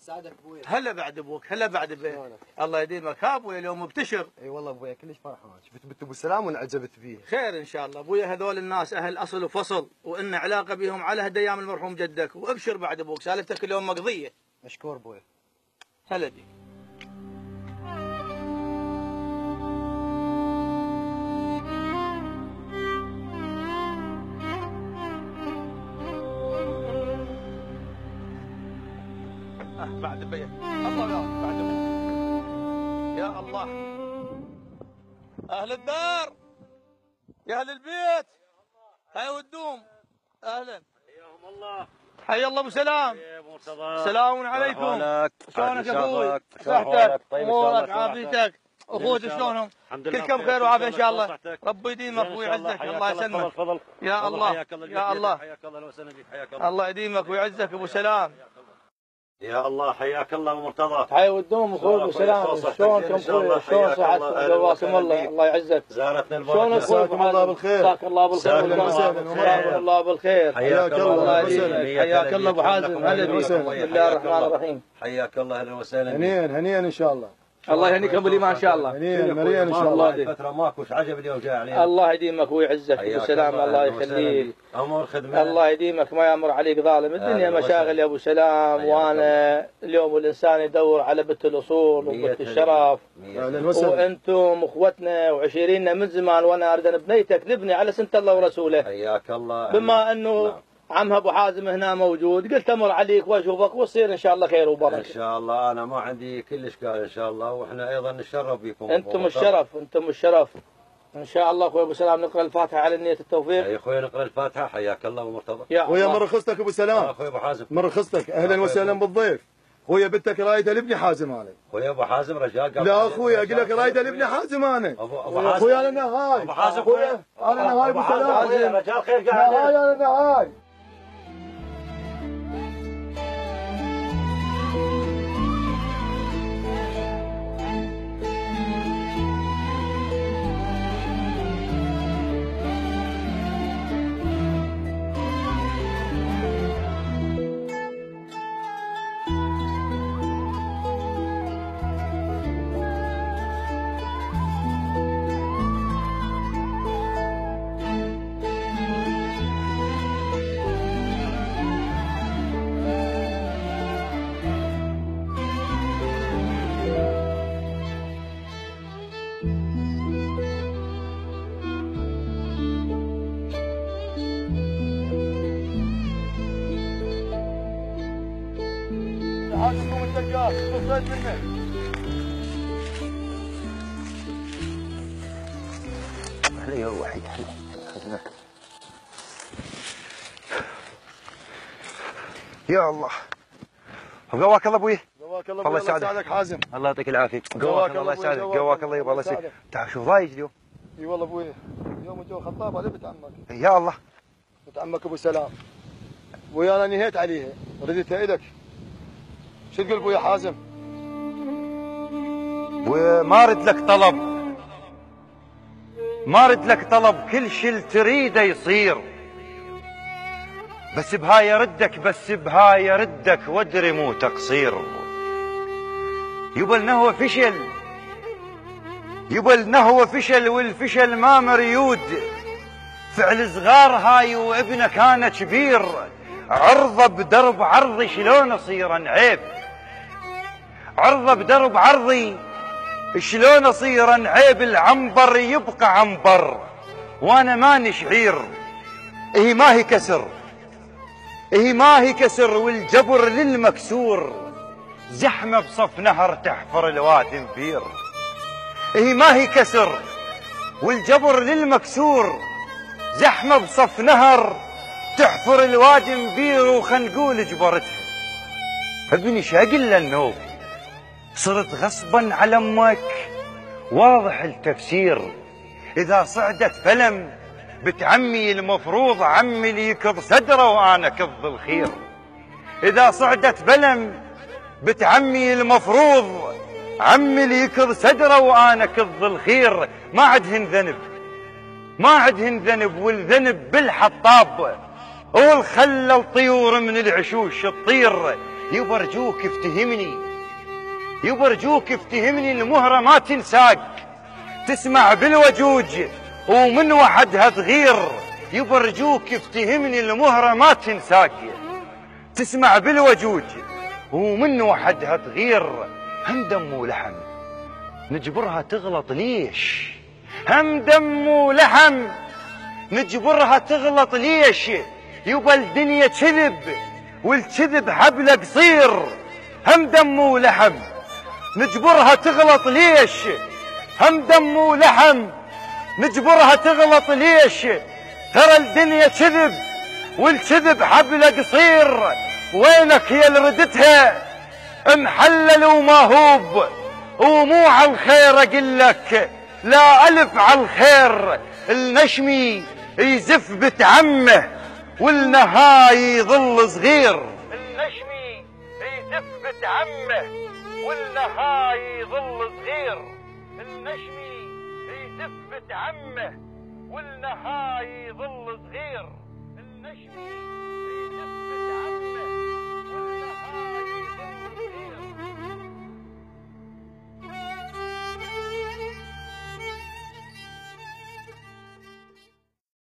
سعدك ابوي. هلا بعد ابوك، هلا بعد ابوك. الله يديمك. ها ابوي اليوم مبتشر. اي والله ابوي كلش فرحان، شفت بنت ابو سلام وانعجبت بيه. خير ان شاء الله ابوي، هذول الناس اهل اصل وفصل، وان علاقه بهم على هدايام المرحوم جدك، وابشر بعد ابوك سالفتك اليوم مقضيه. مشكور ابوي. هلا بيك. بعد البيت الله يبارك بعد ابوك. يا الله اهل الدار يا اهل البيت هاي والدوم اهلا حياهم الله. حي الله ابو سلام. سلام عليكم. شلونك يا اخوي؟ صحتك امورك عافيتك اخوتي شلونهم؟ كلكم خير وعافيه ان شاء الله. ربي يديمك ويعزك الله يسلمك. يا الله يا الله حياك الله اهلا وسهلا بك. حياك الله. الله يديمك ويعزك ابو سلام. يا الله حياك الله ابو مرتضى. حي والدوم اخوي ابو سلام. شلونكم اخوي؟ شلون صحتكم؟ قواسم الله الله يعزك. زارتنا البركه. شلون اخوي؟ مساكم الله بالخير. مساك الله بالخير. مساك الله بالخير. حياك الله. حياك الله ابو حازم. هلا بك. بسم الله الرحمن الرحيم. حياك الله اهلا وسهلا. هنيئا ان شاء الله. الله يهنيكم بالايمان ان شاء الله. هنيئا ان شاء الله. فتره ماكوش عجب اليوم جاي علينا. الله يديمك ويعزك ابو سلام. الله يخليك. امور خدمه. الله يديمك ما يامر عليك ظالم. الدنيا مشاغل يا ابو سلام، وانا اليوم الانسان يدور على بنت الاصول وبنت الشرف، وانتم اخوتنا وعشيريننا من زمان، وانا اريد بنيتك نبني على سنه الله ورسوله. حياك الله. بما انه عمها ابو حازم هنا موجود، قلت امر عليك واشوفك ويصير ان شاء الله خير وبركه. ان شاء الله انا ما عندي كل اشكال ان شاء الله، واحنا ايضا نتشرف بكم. انتم الشرف انتم الشرف. ان شاء الله اخوي ابو سلام نقرا الفاتحه على نيه التوفيق. يا اخوي نقرا الفاتحه. حياك الله ابو مرتضى. يا خويا من رخصتك ابو سلام. اخوي ابو حازم من رخصتك اهلا وسهلا بالضيف. خويا بنتك رايده لابني حازم انا. خويا ابو حازم رجال. لا اخوي اقول لك رايده لابني حازم انا. ابو حازم خويا انا هاي. ابو حازم خويا انا هاي ابو سلام. رجال خير قاعد. هاي انا هاي. حاسبكم الدجال خذ منه. علي وحيد يا الله. قواك الله ابوي. قواك الله الله يسعدك حازم. الله يعطيك العافيه. قواك الله يسعدك. قواك الله يبا الله يسعدك. تعال شوف ضايج اليوم. اي والله ابوي اليوم الجو خطاب على بنت عمك. يا الله. بنت عمك ابو سلام. ابوي انا نهيت عليها رديتها الك. شو تقول ابوي حازم؟ وما ارد لك طلب، ما ارد لك طلب، كل شيء تريده يصير، بس بهاي يردك، بس بهاي يردك وادري مو تقصير. يبا النهوة فشل، يبا النهوة فشل، والفشل ما مريود. فعل صغار هاي وابنه كان كبير، عرضه بدرب عرضي شلون اصير عيب، عرضه بدرب عرضي شلون اصير عيب. العنبر يبقى عنبر وانا ماني شعير. ايه ما هي كسر، ايه ما هي كسر، والجبر للمكسور زحمه بصف نهر تحفر الوادي مبير. ايه ما هي كسر، والجبر للمكسور زحمه بصف نهر تحفر الوادي مبير. وخل نقول جبرتها ابني شاقل النوب، صرت غصبا على امك واضح التفسير. اذا صعدت فلم بنت عمي المفروض عمي اللي يكض صدره وانا كض الخير. اذا صعدت فلم بنت عمي المفروض عمي اللي يكض صدره وانا كض الخير. ما عدهن ذنب، ما عدهن ذنب، والذنب بالحطاب، والخلى الطيور من العشوش تطير. يبا ارجوك افتهمني، يبا ارجوك افتهمني، المهرة ما تنساك، تسمع بالوجوج ومن وحدها تغير. يبا ارجوك افتهمني، المهرة ما تنساك، تسمع بالوجوج ومن وحدها تغير. هم دم ولحم نجبرها تغلط ليش؟ هم دم ولحم نجبرها تغلط ليش؟ يبا الدنيا كذب والكذب حبله قصير. هم دم ولحم نجبرها تغلط ليش؟ هم دم ولحم نجبرها تغلط ليش؟ ترى الدنيا كذب والكذب حبله قصير. وينك يا اللي ردتها محلل وماهوب ومو على الخير؟ اقول لك لا الف على الخير. النشمي يزف بتعمه والنهاي يظل صغير. النشمي يزف بتعمه والنهاي يظل صغير. النشمي يزف بتعمه والنهاي يظل صغير. النشمي